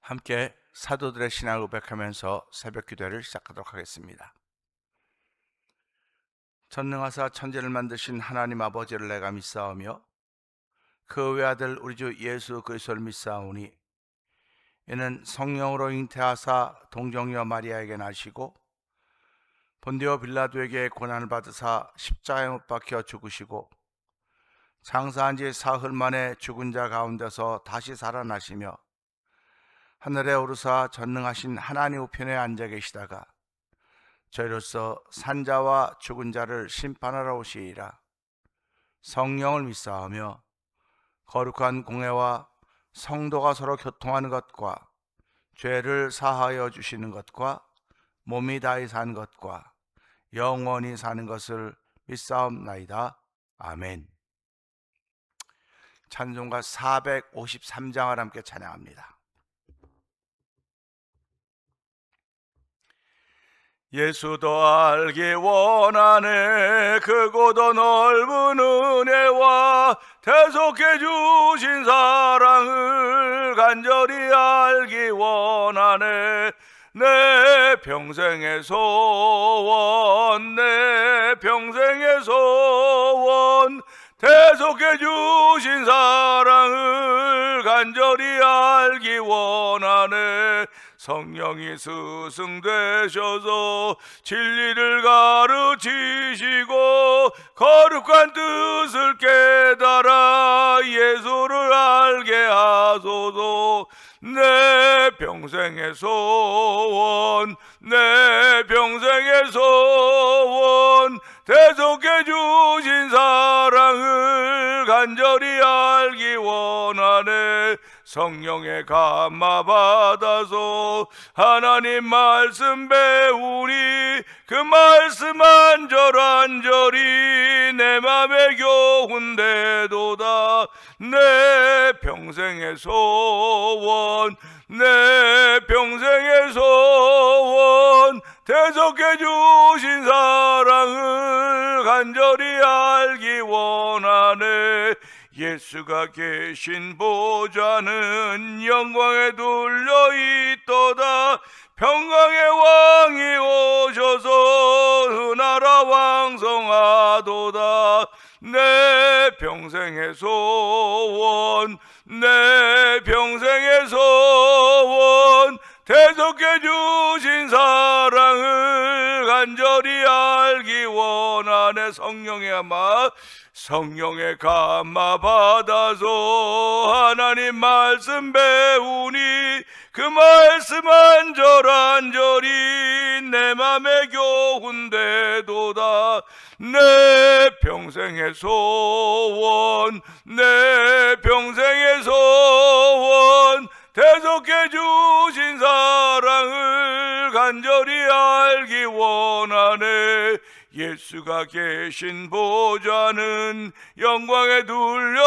함께 사도들의 신앙을 고백하면서 새벽 기도를 시작하도록 하겠습니다. 전능하사 천지를 만드신 하나님 아버지를 내가 믿사오며 그 외아들 우리 주 예수 그리스도를 믿사오니 이는 성령으로 잉태하사 동정녀 마리아에게 나시고 본디오 빌라도에게 고난을 받으사 십자가에 못 박혀 죽으시고 장사한 지 사흘 만에 죽은 자 가운데서 다시 살아나시며 하늘에 오르사 전능하신 하나님 우편에 앉아 계시다가 저희로서 산자와 죽은 자를 심판하러 오시리라. 성령을 믿사오며 거룩한 공회와 성도가 서로 교통하는 것과 죄를 사하여 주시는 것과 몸이 다히 산 것과 영원히 사는 것을 믿사옵나이다. 아멘. 찬송가 453장을 함께 찬양합니다. 예수도 알기 원하네. 크고도 넓은 은혜와 대속해 주신 사랑을 간절히 알기 원하네. 내 평생의 소원, 내 평생의 소원, 대속해 주신 사랑을 간절히 알기 원하네. 성령이 스승되셔서 진리를 가르치시고 거룩한 뜻을 깨달아 예수를 알게 하소서. 내 평생의 소원, 내 평생의 소원, 대속해 주신 사랑을 간절히 알기 원하네. 성령의 감화 받아서 하나님 말씀 배우니 그 말씀 안절안절이 내 맘에 교훈되도다. 내 평생의 소원, 내 평생의 소원, 대속해 주신 사랑을 간절히 알기 원하네. 예수가 계신 보좌는 영광에 둘려 있도다. 평강의 왕이 오셔서 그 나라 왕성하도다. 내 평생의 소원, 내 평생의 소원, 대속해 주신 사랑을 간절히 알기 원하네. 성령의 감화 받아서 하나님 말씀 배우니 그 말씀 안절안절이 내 맘에 교훈되도다. 내 평생의 소원, 내 평생의 소원, 대속해 주신 사랑을 간절히 알기 원하네. 예수가 계신 보좌는 영광에 둘려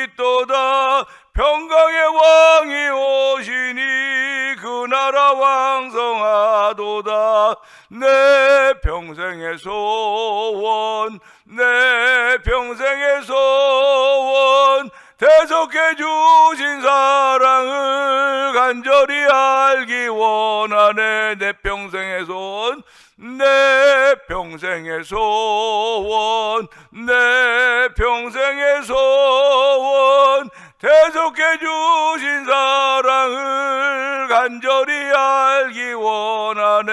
있도다. 평강의 왕이 오시니 그 나라 왕성하도다. 내 평생의 소원, 내 평생의 소원, 대속해 주신 사랑을 간절히 알기 원하네. 내 평생의 소원, 내 평생의 소원, 내 평생의 소원, 대속해 주신 사랑을 간절히 알기 원하네.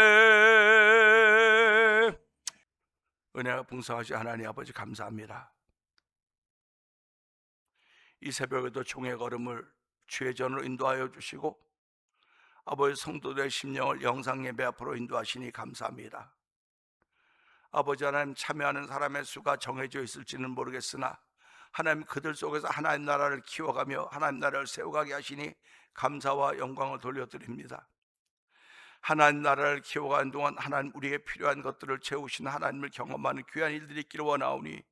은혜가 풍성하신 하나님 아버지 감사합니다. 이 새벽에도 종의 걸음을 주의 전으로 인도하여 주시고 아버지 성도들의 심령을 영상 예배 앞으로 인도하시니 감사합니다. 아버지 하나님, 참여하는 사람의 수가 정해져 있을지는 모르겠으나 하나님 그들 속에서 하나님 나라를 키워가며 하나님 나라를 세워가게 하시니 감사와 영광을 돌려드립니다. 하나님 나라를 키워가는 동안 하나님 우리에게 필요한 것들을 채우시는 하나님을 경험하는 귀한 일들이 있기를 원하오니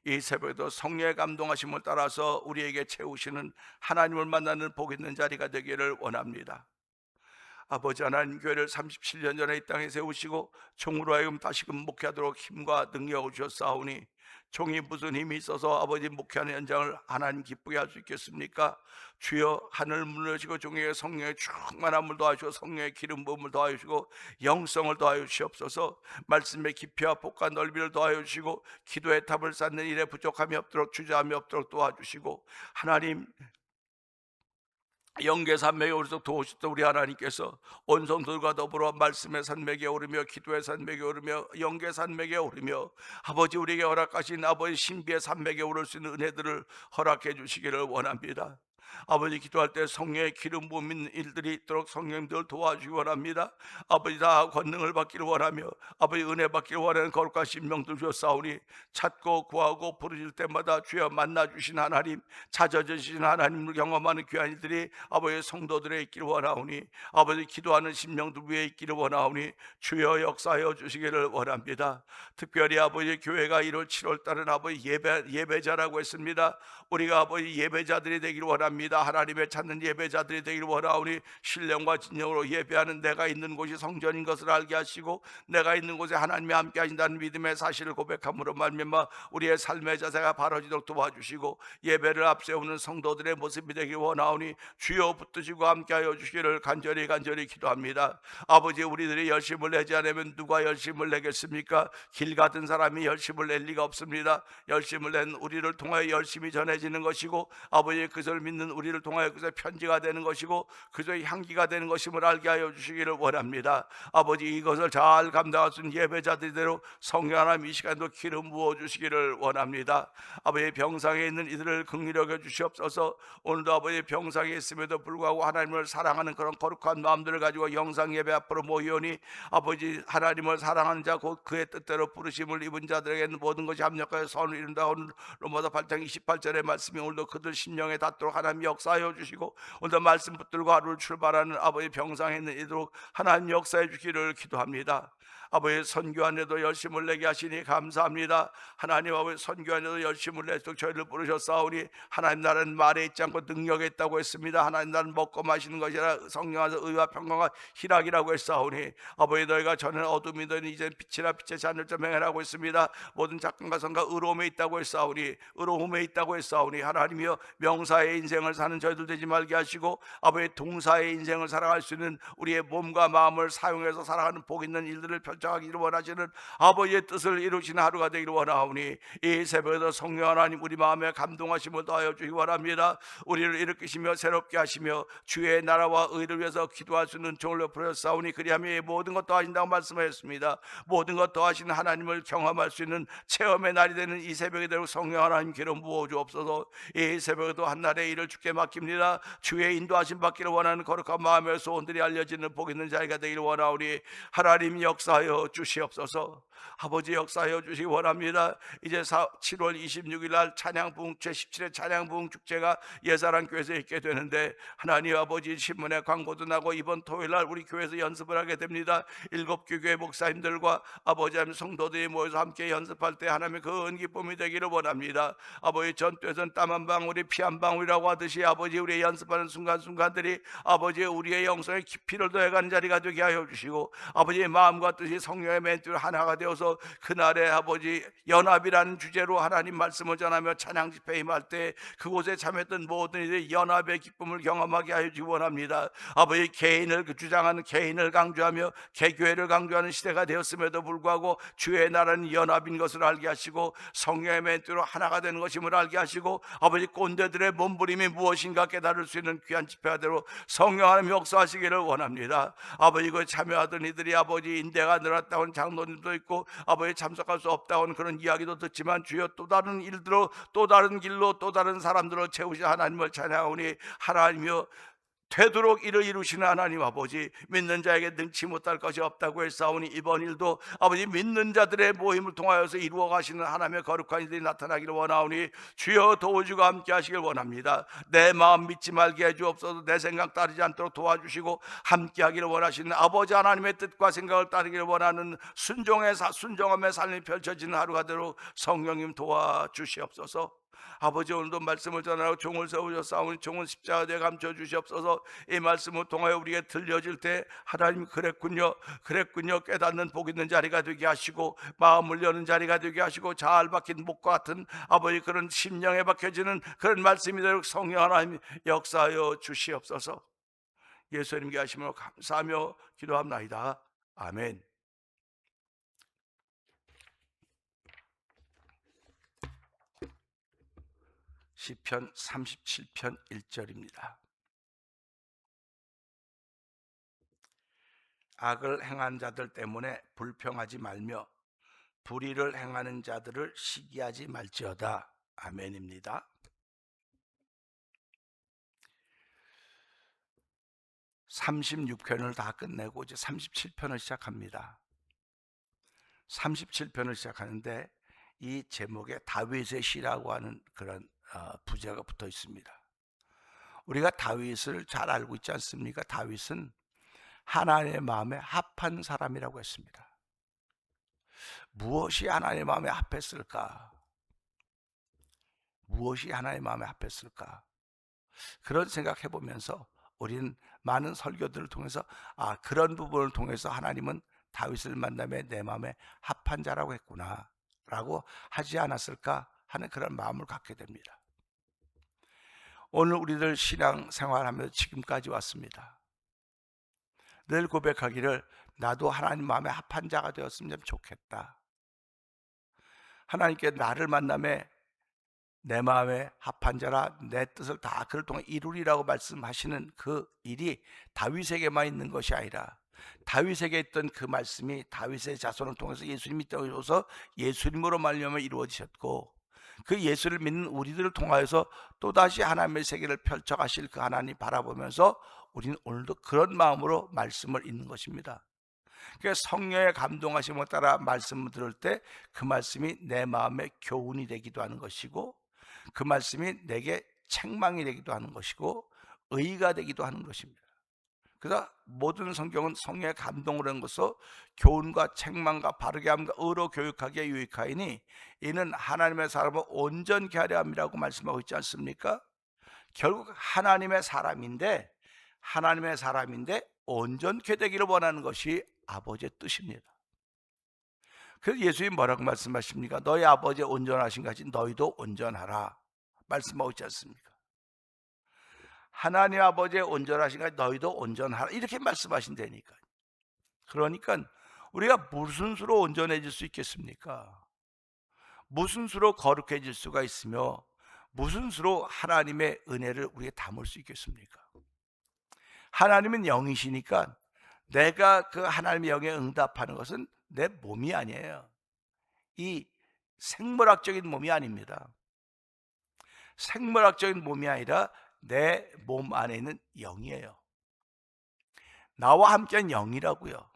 이 새벽에도 성령의 감동하심을 따라서 우리에게 채우시는 하나님을 만나는 복 있는 자리가 되기를 원합니다. 아버지 하나님, 교회를 37년 전에 이 땅에 세우시고 종으로 하여금 다시금 목회하도록 힘과 능력을 주셨사오니 종이 무슨 힘이 있어서 아버지 목회하는 현장을 하나님 기쁘게 할 수 있겠습니까? 주여, 하늘 문을 여시고 종에게 성령의 충만함을 더하시고 성령의 기름 부음을 더하시고 영성을 더하여 주시옵소서. 말씀의 깊이와 폭과 넓이를 더하여 주시고 기도의 탑을 쌓는 일에 부족함이 없도록, 주저함이 없도록 도와주시고, 하나님, 영계 산맥에 오르서 도우셨던 우리 하나님께서 온 성도들과 더불어 말씀의 산맥에 오르며 기도의 산맥에 오르며 영계 산맥에 오르며 아버지 우리에게 허락하신 아버지 신비의 산맥에 오를 수 있는 은혜들을 허락해 주시기를 원합니다. 아버지, 기도할 때 성령의 기름 부음 일들이 있도록 성령님들 도와주기 원합니다. 아버지, 다 권능을 받기를 원하며 아버지 은혜 받기를 원하는 거룩한 심령들 주셨사오니 찾고 구하고 부르실 때마다 주여 만나 주신 하나님, 찾아주신 하나님을 경험하는 귀한 일들이 아버지 성도들에 있기를 원하오니 아버지 기도하는 심령들 위에 있기를 원하오니 주여 역사하여 주시기를 원합니다. 특별히 아버지 교회가 1월 7월 달은 아버지 예배자라고 했습니다. 우리가 아버지 예배자들이 되기를 원합니다. 하나님의 찾는 예배자들이 되기를 원하오니 신령과 진정으로 예배하는 내가 있는 곳이 성전인 것을 알게 하시고 내가 있는 곳에 하나님이 함께 하신다는 믿음의 사실을 고백함으로 말미암아 우리의 삶의 자세가 바로지도록 도와주시고 예배를 앞세우는 성도들의 모습이 되기를 원하오니 주여 붙드시고 함께하여 주시기를 간절히 기도합니다. 아버지, 우리들이 열심을 내지 않으면 누가 열심을 내겠습니까? 길 같은 사람이 열심을 낼 리가 없습니다. 열심을 낸 우리를 통하여 열심히 전해지는 것이고 아버지 그것을 믿는 우리를 통하여 그것의 편지가 되는 것이고 그것의 향기가 되는 것임을 알게 하여 주시기를 원합니다. 아버지, 이것을 잘 감당할 수 있는 예배자들대로 성령 하나님 이 시간도 기름 부어 주시기를 원합니다. 아버지, 병상에 있는 이들을 긍휼히 여겨 주시옵소서. 오늘도 아버지 병상에 있음에도 불구하고 하나님을 사랑하는 그런 거룩한 마음들을 가지고 영상 예배 앞으로 모이오니 아버지, 하나님을 사랑하는 자 곧 그의 뜻대로 부르심을 입은 자들에게는 모든 것이 합력하여 선을 이룬다. 오늘 로마서 8장 28절의 말씀이 오늘도 그들 심령에 닿도록 하나님 역사하여 주시고 오늘도 말씀 붙들고 하루를 출발하는 아버지 병상에 있는 이도록 하나님 역사해 주기를 기도합니다. 아버지, 선교안에도 열심을 내게 하시니 감사합니다. 하나님, 아버지 선교안에도 열심을 내도록 저희를 부르셨사오니 하나님 나라는 말에 있지 않고 능력에 있다고 했습니다. 하나님 나라는 먹고 마시는 것이라 성령 안에서 의와 평강과 희락이라고 했사오니 아버지, 너희가 전에는 어둠이더니 이제 빛이라 빛의 자녀를 행하라고 했습니다. 모든 작품과 선과 의로움에 있다고 했사오니 의로움에 있다고 했사오니 하나님이여, 명사의 인생을 사는 저희들 되지 말게 하시고 아버지 동사의 인생을 살아갈 수 있는 우리의 몸과 마음을 사용해서 살아가는 복 있는 일들을 펼쳐가기를 원하시는 아버지의 뜻을 이루시는 하루가 되기를 원하오니 이 새벽에도 성령 하나님 우리 마음에 감동하심을 더하여 주시기 원합니다. 우리를 일으키시며 새롭게 하시며 주의 나라와 의를 위해서 기도할 수 있는 종을 부르셨사오니 그리하며 모든 것 더하신다고 말씀하셨습니다. 모든 것 더하시는 하나님을 경험할 수 있는 체험의 날이 되는 이 새벽에 대로 성령 하나님 기름 부어 주옵소서. 이 새벽에도 한날의 일을 주께 맡깁니다. 주의 인도하심 받기를 원하는 거룩한 마음의 소원들이 알려지는 복 있는 자리가 되기를 원하오니 하나님 역사하여 주시옵소서. 아버지, 역사하여 주시기 원합니다. 이제 7월 26일 날 찬양부흥 제17회 찬양부흥 축제가 예사랑 교회에서 있게 되는데 하나님 아버지, 신문에 광고도 나고 이번 토요일 날 우리 교회에서 연습을 하게 됩니다. 7개 교회 목사님들과 아버지 하나님 성도들이 모여서 함께 연습할 때 하나님의 그 은기쁨이 되기를 원합니다. 아버지, 전투에서는 땀 한 방울이 피 한 방울이라고 하듯이 아버지 우리의 연습하는 순간순간들이 아버지 우리의 영성에 깊이를 더해가는 자리가 되게 하여 주시고 아버지의 마음과 뜻이 성령의 멘트로 하나가 되어서 그날의 아버지 연합이라는 주제로 하나님 말씀을 전하며 찬양 집회에 임할 때 그곳에 참여했던 모든 이들의 연합의 기쁨을 경험하게 하여 주기 원합니다. 아버지, 개인을 주장하는 개인을 강조하며 개교회를 강조하는 시대가 되었음에도 불구하고 주의 나라는 연합인 것을 알게 하시고 성령의 멘트로 하나가 되는 것임을 알게 하시고 아버지, 꼰대들의 몸부림이 무엇인가 깨달을 수 있는 귀한 집회가 되도록 성령 하나님 역사하시기를 원합니다. 아버지, 그 참여하던 이들이 아버지 인대가 늘었다고 하는 장로님도 있고 아버지 참석할 수 없다고 하는 그런 이야기도 듣지만 주여 또 다른 일들로 또 다른 길로 또 다른 사람들을 채우시 하나님을 찬양하오니 하나님이여, 되도록 이를 이루시는 하나님 아버지, 믿는 자에게 능치 못할 것이 없다고 했사오니 이번 일도 아버지 믿는 자들의 모임을 통하여서 이루어 가시는 하나님의 거룩한 일들이 나타나기를 원하오니 주여 도와주고 함께 하시길 원합니다. 내 마음 믿지 말게 해주옵소서. 내 생각 따르지 않도록 도와주시고 함께 하기를 원하시는 아버지 하나님의 뜻과 생각을 따르기를 원하는 순종함의 삶이 펼쳐지는 하루가 되도록 성령님 도와주시옵소서. 아버지, 오늘도 말씀을 전하고 종을 세우셨사오니 종은 십자가에 감춰 주시옵소서. 이 말씀을 통하여 우리에게 들려질 때 하나님 그랬군요, 그랬군요 깨닫는 복 있는 자리가 되게 하시고, 마음을 여는 자리가 되게 하시고, 잘 박힌 목과 같은 아버지 그런 심령에 박혀지는 그런 말씀이 되도록 성령 하나님 역사하여 주시옵소서. 예수님께 하심으로 감사하며 기도합나이다. 아멘. 시편 37편 1절입니다. 악을 행한 자들 때문에 불평하지 말며 불의를 행하는 자들을 시기하지 말지어다. 아멘입니다. 36편을 다 끝내고 이제 37편을 시작합니다. 37편을 시작하는데 이 제목에 다윗의 시라고 하는 그런 부제가 붙어 있습니다. 우리가 다윗을 잘 알고 있지 않습니까? 다윗은 하나님의 마음에 합한 사람이라고 했습니다. 무엇이 하나님의 마음에 합했을까? 무엇이 하나님의 마음에 합했을까? 그런 생각해 보면서 우리는 많은 설교들을 통해서 그런 부분을 통해서 하나님은 다윗을 만남에 내 마음에 합한 자라고 했구나 라고 하지 않았을까 하는 그런 마음을 갖게 됩니다. 오늘 우리들 신앙 생활하면서 지금까지 왔습니다. 늘 고백하기를 나도 하나님 마음에 합한 자가 되었으면 좋겠다. 하나님께 나를 만남에 내 마음에 합한 자라 내 뜻을 다 그를 통해 이루리라고 말씀하시는 그 일이 다윗에게만 있는 것이 아니라 다윗에게 있던 그 말씀이 다윗의 자손을 통해서 예수님이 떠오셔서 예수님으로 말미암아 이루어지셨고, 그 예수를 믿는 우리들을 통하여서 또다시 하나님의 세계를 펼쳐가실 그 하나님 바라보면서 우리는 오늘도 그런 마음으로 말씀을 읽는 것입니다. 그래서 성령의 감동하심에 따라 말씀을 들을 때 그 말씀이 내 마음에 교훈이 되기도 하는 것이고, 그 말씀이 내게 책망이 되기도 하는 것이고 의의가 되기도 하는 것입니다. 그래서 모든 성경은 성령의 감동을 한 것으로 교훈과 책망과 바르게 함과 의로 교육하기에 유익하이니 이는 하나님의 사람을 온전케 하려 함이라고 말씀하고 있지 않습니까? 결국 하나님의 사람인데 온전케 되기를 원하는 것이 아버지의 뜻입니다. 그래서 예수님이 뭐라고 말씀하십니까? 너희 아버지 온전하신 같이 너희도 온전하라 말씀하고 있지 않습니까? 하나님 아버지의 온전하신 같이 너희도 온전하라 이렇게 말씀하신다니까요. 그러니까 우리가 무슨 수로 온전해질 수 있겠습니까? 무슨 수로 거룩해질 수가 있으며 무슨 수로 하나님의 은혜를 우리가 담을 수 있겠습니까? 하나님은 영이시니까 내가 그 하나님의 영에 응답하는 것은 내 몸이 아니에요. 이 생물학적인 몸이 아닙니다. 생물학적인 몸이 아니라 내 몸 안에 있는 영이에요. 나와 함께한 영이라고요.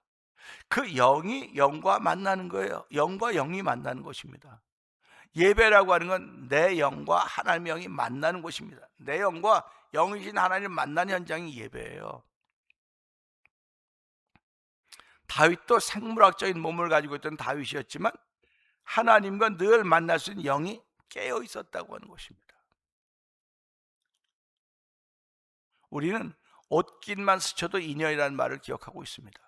그 영이 영과 만나는 거예요. 영과 영이 만나는 것입니다. 예배라고 하는 건 내 영과 하나님의 영이 만나는 것입니다. 내 영과 영이신 하나님 만나는 현장이 예배예요. 다윗도 생물학적인 몸을 가지고 있던 다윗이었지만 하나님과 늘 만날 수 있는 영이 깨어 있었다고 하는 것입니다. 우리는 옷깃만 스쳐도 인연이라는 말을 기억하고 있습니다.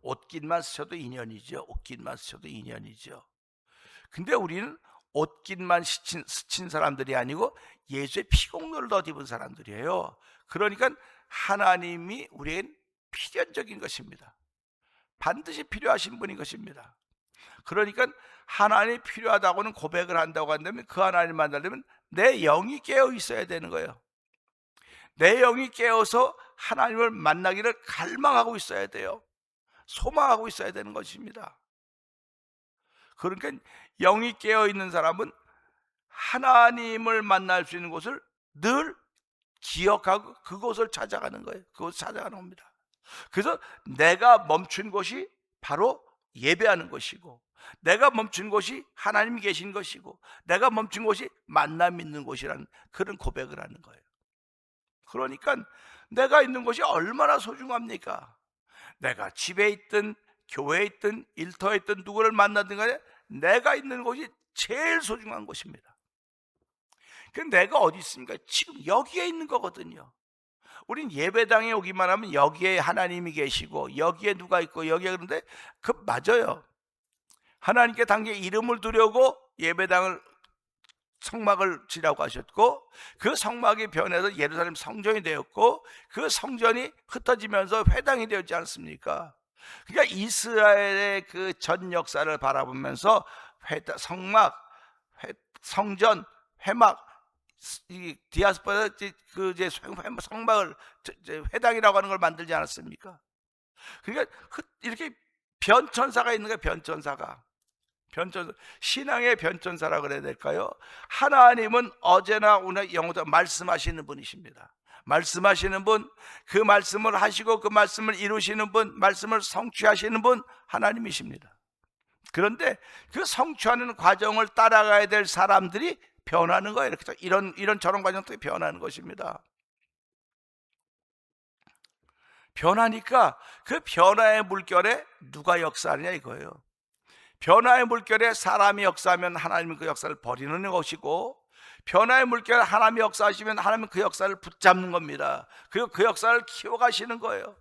옷깃만 스쳐도 인연이죠. 옷깃만 스쳐도 인연이죠. 근데 우리는 옷깃만 스친 사람들이 아니고 예수의 피공로를 덧입은 사람들이에요. 그러니까 하나님이 우리에겐 필연적인 것입니다. 반드시 필요하신 분인 것입니다. 그러니까 하나님이 필요하다고는 고백을 한다고 한다면 그 하나님 만나려면 내 영이 깨어 있어야 되는 거예요. 내 영이 깨어서 하나님을 만나기를 갈망하고 있어야 돼요. 소망하고 있어야 되는 것입니다. 그러니까 영이 깨어 있는 사람은 하나님을 만날 수 있는 곳을 늘 기억하고 그곳을 찾아가는 거예요. 그곳을 찾아가는 겁니다. 그래서 내가 멈춘 곳이 바로 예배하는 것이고, 내가 멈춘 곳이 하나님이 계신 것이고, 내가 멈춘 곳이 만남 있는 곳이라는 그런 고백을 하는 거예요. 그러니까 내가 있는 곳이 얼마나 소중합니까? 내가 집에 있든 교회에 있든 일터에 있든 누구를 만나든 간에 내가 있는 곳이 제일 소중한 곳입니다. 그 내가 어디 있습니까? 지금 여기에 있는 거거든요. 우린 예배당에 오기만 하면 여기에 하나님이 계시고 여기에 누가 있고 여기에, 그런데 그 맞아요. 하나님께 당장 이름을 두려고 예배당을 성막을 지라고 하셨고, 그 성막이 변해서 예루살렘 성전이 되었고, 그 성전이 흩어지면서 회당이 되었지 않습니까? 그러니까 이스라엘의 그 전 역사를 바라보면서 성막, 성전, 회막, 이 디아스포라 그 이제 성막을 회당이라고 하는 걸 만들지 않았습니까? 그러니까 이렇게 변천사가 있는 거예요. 변천사, 신앙의 변천사라 그래야 될까요? 하나님은 어제나 오늘 영원토록 말씀하시는 분이십니다. 말씀하시는 분, 그 말씀을 하시고 그 말씀을 이루시는 분, 말씀을 성취하시는 분 하나님이십니다. 그런데 그 성취하는 과정을 따라가야 될 사람들이 변하는 거예요. 이런 저런 과정들이 변하는 것입니다. 변하니까 그 변화의 물결에 누가 역사하느냐 이거예요. 변화의 물결에 사람이 역사하면 하나님은 그 역사를 버리는 것이고, 변화의 물결에 하나님이 역사하시면 하나님은 그 역사를 붙잡는 겁니다. 그리고 그 역사를 키워가시는 거예요.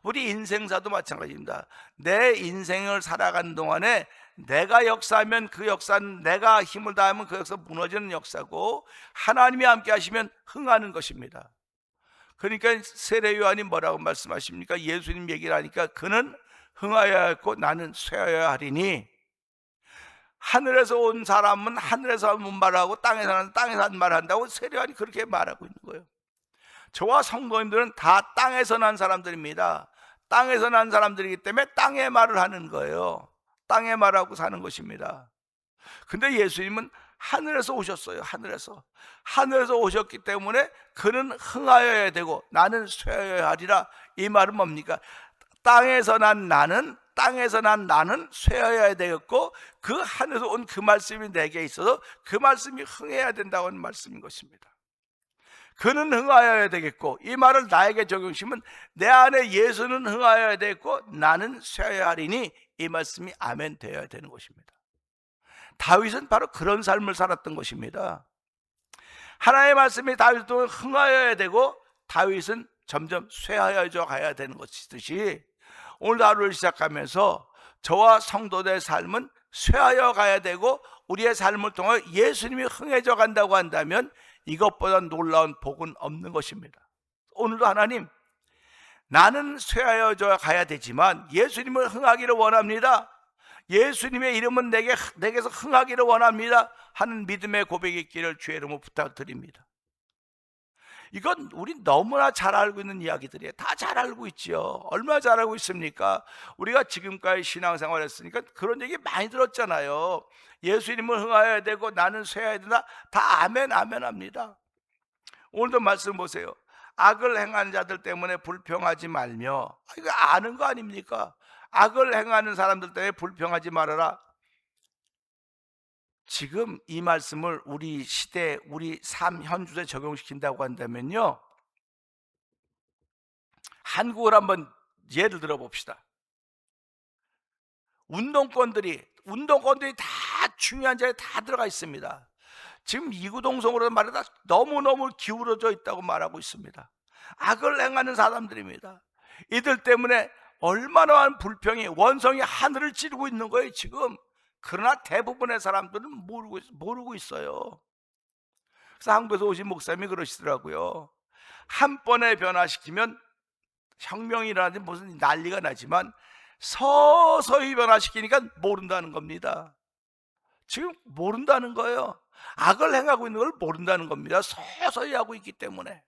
우리 인생사도 마찬가지입니다. 내 인생을 살아가는 동안에 내가 역사하면 그 역사는, 내가 힘을 다하면 그 역사 무너지는 역사고, 하나님이 함께 하시면 흥하는 것입니다. 그러니까 세례 요한이 뭐라고 말씀하십니까? 예수님 얘기를 하니까 그는 흥하여야 했고 나는 쇠하여야 하리니, 하늘에서 온 사람은 하늘에서 한 말하고 땅에서는 땅에서 한 말 한다고 세례 요한이 그렇게 말하고 있는 거예요. 저와 성도님들은 다 땅에서 난 사람들입니다. 땅에서 난 사람들이기 때문에 땅의 말을 하는 거예요. 땅의 말하고 사는 것입니다. 근데 예수님은 하늘에서 오셨어요. 하늘에서 오셨기 때문에 그는 흥하여야 되고 나는 쇠하여야 하리라. 이 말은 뭡니까? 땅에서 난 나는 쇠하여야 되겠고, 그 하늘에서 온 그 말씀이 내게 있어서 그 말씀이 흥해야 된다고 하는 말씀인 것입니다. 그는 흥하여야 되겠고, 이 말을 나에게 적용시면 내 안에 예수는 흥하여야 되겠고 나는 쇠하여야 하리니, 이 말씀이 아멘 되어야 되는 것입니다. 다윗은 바로 그런 삶을 살았던 것입니다. 하나님의 말씀이 다윗을 통해 흥하여야 되고 다윗은 점점 쇠하여져 가야 되는 것이듯이, 오늘 하루를 시작하면서 저와 성도들의 삶은 쇠하여 가야 되고, 우리의 삶을 통해 예수님이 흥해져 간다고 한다면 이것보다 놀라운 복은 없는 것입니다. 오늘도 하나님, 나는 쇠하여져 가야 되지만 예수님을 흥하기를 원합니다. 예수님의 이름은 내게서 흥하기를 원합니다 하는 믿음의 고백이 있기를 주의 이름으로 부탁드립니다. 이건 우리 너무나 잘 알고 있는 이야기들이에요. 다 잘 알고 있죠. 얼마나 잘 알고 있습니까? 우리가 지금까지 신앙생활 했으니까 그런 얘기 많이 들었잖아요. 예수님을 흥하여야 되고 나는 쇠해야 된다. 다 아멘 아멘 합니다. 오늘도 말씀 보세요. 악을 행하는 자들 때문에 불평하지 말며, 이거 아는 거 아닙니까? 악을 행하는 사람들 때문에 불평하지 말아라. 지금 이 말씀을 우리 시대, 우리 삶 현주에 적용시킨다고 한다면요, 한국을 한번 예를 들어 봅시다. 운동권들이 다 중요한 자리에 다 들어가 있습니다. 지금 이구동성으로 말하다 너무너무 기울어져 있다고 말하고 있습니다. 악을 행하는 사람들입니다. 이들 때문에 얼마나 많은 불평이, 원성이 하늘을 찌르고 있는 거예요 지금. 그러나 대부분의 사람들은 모르고 있어요. 그래서 한국에서 오신 목사님이 그러시더라고요. 한 번에 변화시키면 혁명이 일어나지 무슨 난리가 나지만 서서히 변화시키니까 모른다는 겁니다. 지금 모른다는 거예요. 악을 행하고 있는 걸 모른다는 겁니다. 서서히 하고 있기 때문에.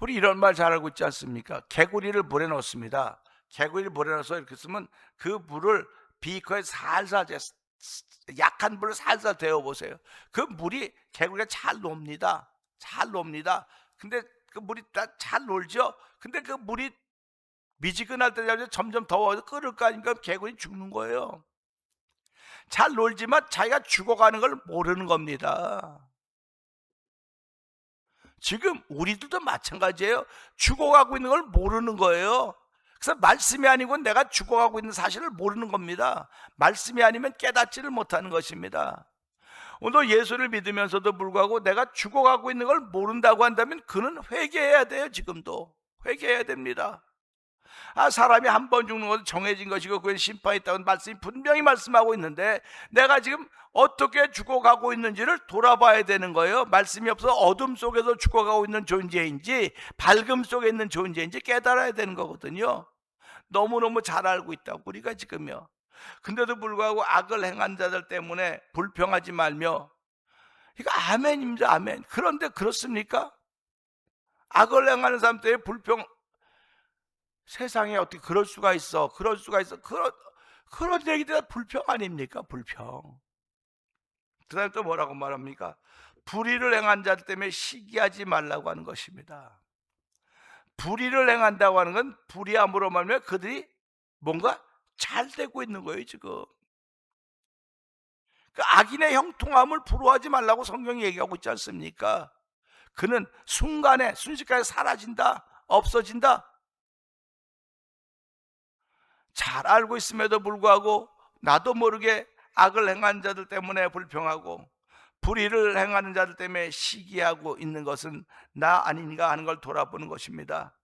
우리 이런 말 잘 알고 있지 않습니까? 개구리를 물에 넣습니다. 개구리를 물에 넣어서 이렇게 쓰면 그 물을 비커에 살살, 약한 불을 살살 데워보세요. 그 물이, 개구리가 잘 놉니다. 근데 그 물이 잘 놀죠? 근데 그 물이 미지근할 때 점점 더워서 끓을 거 아닙니까? 개구리 죽는 거예요. 잘 놀지만 자기가 죽어가는 걸 모르는 겁니다. 지금 우리들도 마찬가지예요. 죽어가고 있는 걸 모르는 거예요. 그래서 말씀이 아니고 내가 죽어가고 있는 사실을 모르는 겁니다. 말씀이 아니면 깨닫지를 못하는 것입니다. 오늘 예수를 믿으면서도 불구하고 내가 죽어가고 있는 걸 모른다고 한다면 그는 회개해야 돼요. 지금도 회개해야 됩니다. 사람이 한 번 죽는 것은 정해진 것이고 그건 심판이 있다고 말씀이 분명히 말씀하고 있는데, 내가 지금 어떻게 죽어가고 있는지를 돌아봐야 되는 거예요. 말씀이 없어 어둠 속에서 죽어가고 있는 존재인지 밝음 속에 있는 존재인지 깨달아야 되는 거거든요. 너무너무 잘 알고 있다고 우리가 지금요. 근데도 불구하고 악을 행한 자들 때문에 불평하지 말며, 이거 아멘입니다. 아멘. 그런데 그렇습니까? 악을 행하는 사람 때문에 불평, 세상에 어떻게 그럴 수가 있어? 그럴 수가 있어? 그런 얘기들 불평 아닙니까? 불평. 그 다음에 또 뭐라고 말합니까? 불의를 행한 자들 때문에 시기하지 말라고 하는 것입니다. 불의를 행한다고 하는 건 불의함으로 말하면 그들이 뭔가 잘 되고 있는 거예요. 지금 그 악인의 형통함을 부러워하지 말라고 성경이 얘기하고 있지 않습니까? 그는 순간에 순식간에 사라진다, 없어진다. 잘 알고 있음에도 불구하고 나도 모르게 악을 행한 자들 때문에 불평하고 불의를 행하는 자들 때문에 시기하고 있는 것은 나 아닌가 하는 걸 돌아보는 것입니다.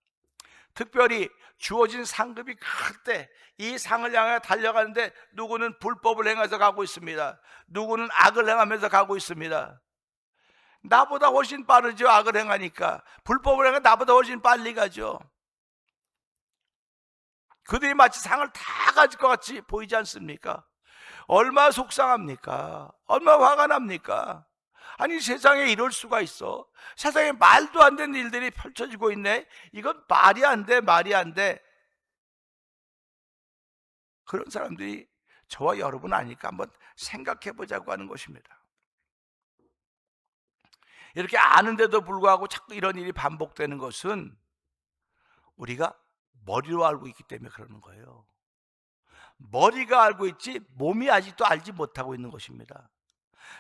특별히 주어진 상급이 클 때 이 상을 향해 달려가는데 누구는 불법을 행해서 가고 있습니다. 누구는 악을 행하면서 가고 있습니다. 나보다 훨씬 빠르죠. 악을 행하니까. 불법을 행하면 나보다 훨씬 빨리 가죠. 그들이 마치 상을 다 가질 것 같이 보이지 않습니까? 얼마나 속상합니까? 얼마나 화가 납니까? 아니, 세상에 이럴 수가 있어? 세상에 말도 안 되는 일들이 펼쳐지고 있네. 이건 말이 안 돼, 말이 안 돼. 그런 사람들이 저와 여러분 아닐까 한번 생각해 보자고 하는 것입니다. 이렇게 아는데도 불구하고 자꾸 이런 일이 반복되는 것은 우리가 머리로 알고 있기 때문에 그러는 거예요. 머리가 알고 있지 몸이 아직도 알지 못하고 있는 것입니다.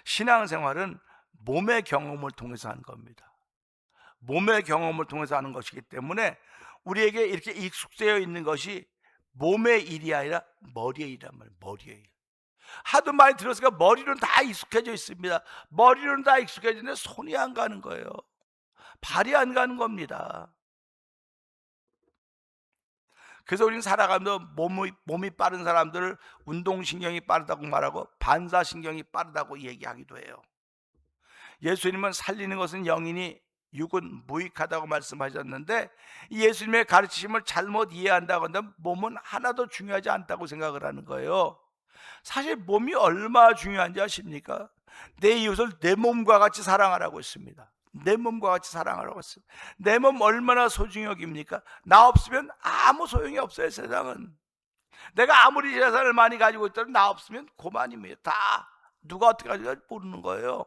신앙생활은 몸의 경험을 통해서 하는 겁니다. 몸의 경험을 통해서 하는 것이기 때문에 우리에게 이렇게 익숙되어 있는 것이 몸의 일이 아니라 머리의 일이란 말이에요. 머리의 일. 하도 많이 들었으니까 머리로는 다 익숙해져 있습니다. 머리로는 다 익숙해지는데 손이 안 가는 거예요. 발이 안 가는 겁니다. 그래서 우리는 살아가면서 몸이 빠른 사람들을 운동신경이 빠르다고 말하고 반사신경이 빠르다고 얘기하기도 해요. 예수님은 살리는 것은 영이니 육은 무익하다고 말씀하셨는데, 예수님의 가르치심을 잘못 이해한다고 한다면 몸은 하나도 중요하지 않다고 생각을 하는 거예요. 사실 몸이 얼마나 중요한지 아십니까? 내 이웃을 내 몸과 같이 사랑하라고 했습니다. 내 몸과 같이 사랑하라고 했습니다. 내 몸 얼마나 소중히 여깁니까? 나 없으면 아무 소용이 없어요. 세상은. 내가 아무리 재산을 많이 가지고 있더라도 나 없으면 고만입니다. 다 누가 어떻게 가질지 모르는 거예요.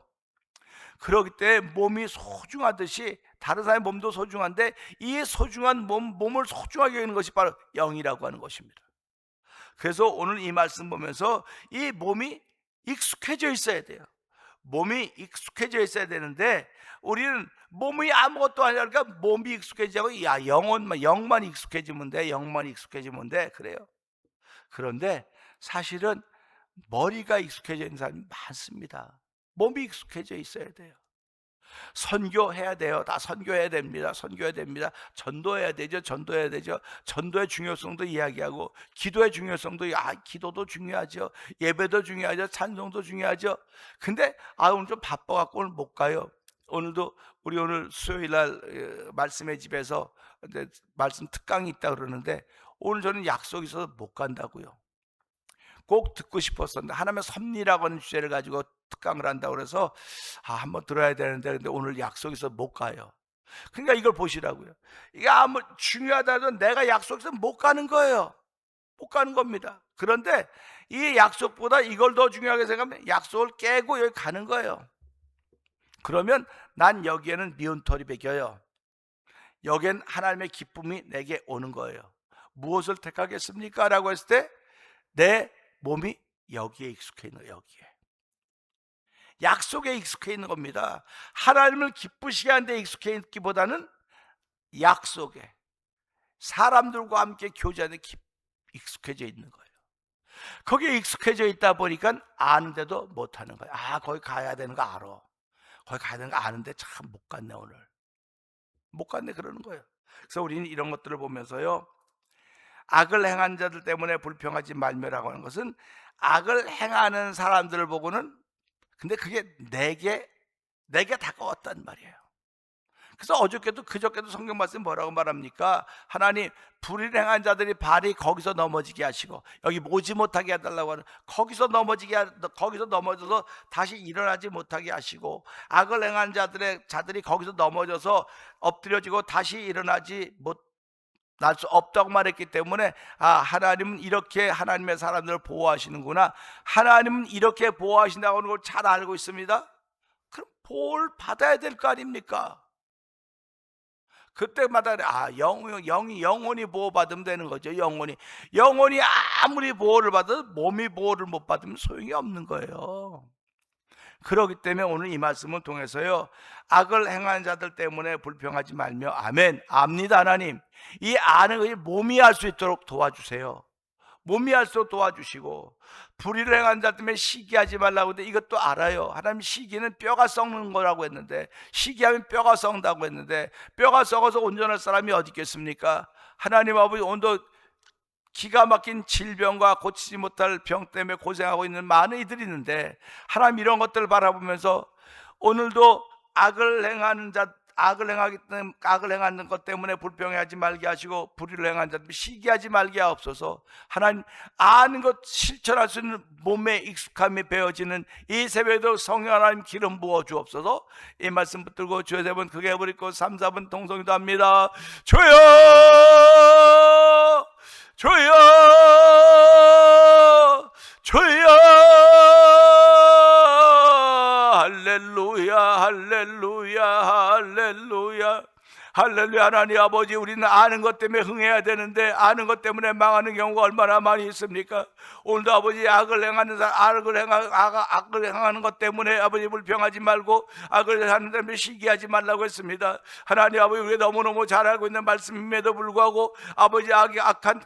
그렇기 때문에 몸이 소중하듯이 다른 사람의 몸도 소중한데, 이 소중한 몸을 소중하게 여기는 것이 바로 영이라고 하는 것입니다. 그래서 오늘 이 말씀 보면서 이 몸이 익숙해져 있어야 돼요. 몸이 익숙해져 있어야 되는데 우리는 몸이 아무것도 아니라니까 몸이 익숙해지고 영만 익숙해지면 돼. 영만 익숙해지면 돼. 그래요. 그런데 사실은 머리가 익숙해져 있는 사람이 많습니다. 몸이 익숙해져 있어야 돼요. 선교해야 돼요. 다 선교해야 됩니다. 선교해야 됩니다. 전도해야 되죠. 전도해야 되죠. 전도의 중요성도 이야기하고 기도의 중요성도, 기도도 중요하죠. 예배도 중요하죠. 찬송도 중요하죠. 근데 오늘 좀 바빠갖고 오늘 못 가요. 오늘도 우리 오늘 수요일날 말씀의 집에서 말씀 특강이 있다 그러는데 오늘 저는 약속이 있어서 못 간다고요. 꼭 듣고 싶었었는데 하나님의 섭리라고 하는 주제를 가지고 특강을 한다고 그래서 한번 들어야 되는데 근데 오늘 약속이 있어서 못 가요. 그러니까 이걸 보시라고요. 이게 아무 중요하다도 내가 약속해서 못 가는 거예요. 못 가는 겁니다. 그런데 이 약속보다 이걸 더 중요하게 생각하면 약속을 깨고 여기 가는 거예요. 그러면 난 여기에는 미운 털이 배겨요. 여기엔 하나님의 기쁨이 내게 오는 거예요. 무엇을 택하겠습니까? 라고 했을 때 내 몸이 여기에 익숙해 있는 거예요. 여기에 약속에 익숙해 있는 겁니다. 하나님을 기쁘시게 하는 데 익숙해 있기보다는 약속에, 사람들과 함께 교제하는 익숙해져 있는 거예요. 거기에 익숙해져 있다 보니까 아는데도 못하는 거예요. 아, 거기 가야 되는 거 알아. 거기 가야 되는 거 아는데 참 못 갔네 오늘. 못 갔네 그러는 거예요. 그래서 우리는 이런 것들을 보면서요, 악을 행한 자들 때문에 불평하지 말며라고 하는 것은 악을 행하는 사람들을 보고는, 근데 그게 내게 다가왔단 말이에요. 그래서 어저께도 그저께도 성경 말씀 뭐라고 말합니까? 하나님, 불의를 행한 자들이 발이 거기서 넘어지게 하시고, 여기 모지 못하게 해달라고 하는, 거기서 넘어져서 다시 일어나지 못하게 하시고, 악을 행한 자들이 거기서 넘어져서 엎드려지고 다시 일어나지 날 수 없다고 말했기 때문에, 아, 하나님은 이렇게 하나님의 사람들을 보호하시는구나, 하나님은 이렇게 보호하신다고 하는 걸 잘 알고 있습니다. 그럼 보호를 받아야 될 거 아닙니까? 그때마다 영혼이 보호받으면 되는 거죠. 영혼이 아무리 보호를 받아도 몸이 보호를 못 받으면 소용이 없는 거예요. 그렇기 때문에 오늘 이 말씀을 통해서요, 악을 행하는 자들 때문에 불평하지 말며, 아멘, 압니다. 하나님, 이 아는 것이 몸이 할 수 있도록 도와주세요. 몸이 할 수 있도록 도와주시고, 불의를 행한 자 때문에 시기하지 말라고 했는데 이것도 알아요. 하나님, 시기는 뼈가 썩는 거라고 했는데, 시기하면 뼈가 썩는다고 했는데, 뼈가 썩어서 온전할 사람이 어디 있겠습니까? 하나님 아버지, 오늘도 기가 막힌 질병과 고치지 못할 병 때문에 고생하고 있는 많은 이들이 있는데, 하나님, 이런 것들을 바라보면서 오늘도 악을 행하는 것 때문에 불평하지 말게 하시고, 불의를 행하는 자 때문에 시기하지 말게 하옵소서. 하나님, 아는 것 실천할 수 있는 몸에 익숙함이 배어지는 이 새벽에도 성령 하나님 기름 부어 주옵소서. 이 말씀 붙들고 주여 세 번 크게 부르고 3, 4분 통성기도 합니다. 주여, 주여, 주여, 할렐루야, 할렐루야, 할렐루야, 할렐루야. 하나님 아버지, 우리는 아는 것 때문에 흥해야 되는데 아는 것 때문에 망하는 경우가 얼마나 많이 있습니까? 오늘도 아버지, 악을 행하는 것 때문에 아버지 불평하지 말고, 악을 하는 때문에 시기하지 말라고 했습니다. 하나님 아버지, 우리가 너무너무 잘 알고 있는 말씀임에도 불구하고 아버지, 악한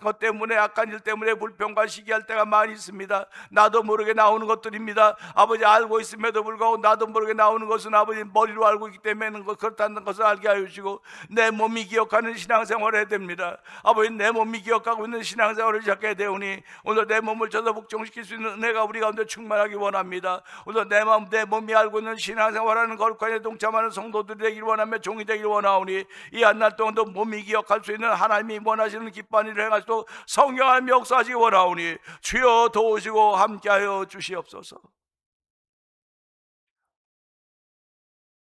일 때문에 불평과 시기할 때가 많이 있습니다. 나도 모르게 나오는 것들입니다. 아버지, 알고 있음에도 불구하고 나도 모르게 나오는 것은 아버지 머리로 알고 있기 때문에 그렇다는 것을 알게 하여 주시고, 내 몸이 기억하는 신앙생활을 해야 됩니다. 아버지, 내 몸이 기억하고 있는 신앙생활을 시작해야 되오니 오늘 내 몸을 저도 복종시킬 수 있는 은혜가 우리 가운데 충만하기 원합니다. 오늘 내 몸이 알고 있는 신앙생활하는 거룩한에 동참하는 성도들이 되길 원하며 종이 되길 원하오니, 이 한 날 동안도 몸이 기억할 수 있는 하나님이 원하시는 기뻐한 일을 행하시도록 성령 하나님이 역사하시기 원하오니, 주여 도우시고 함께하여 주시옵소서.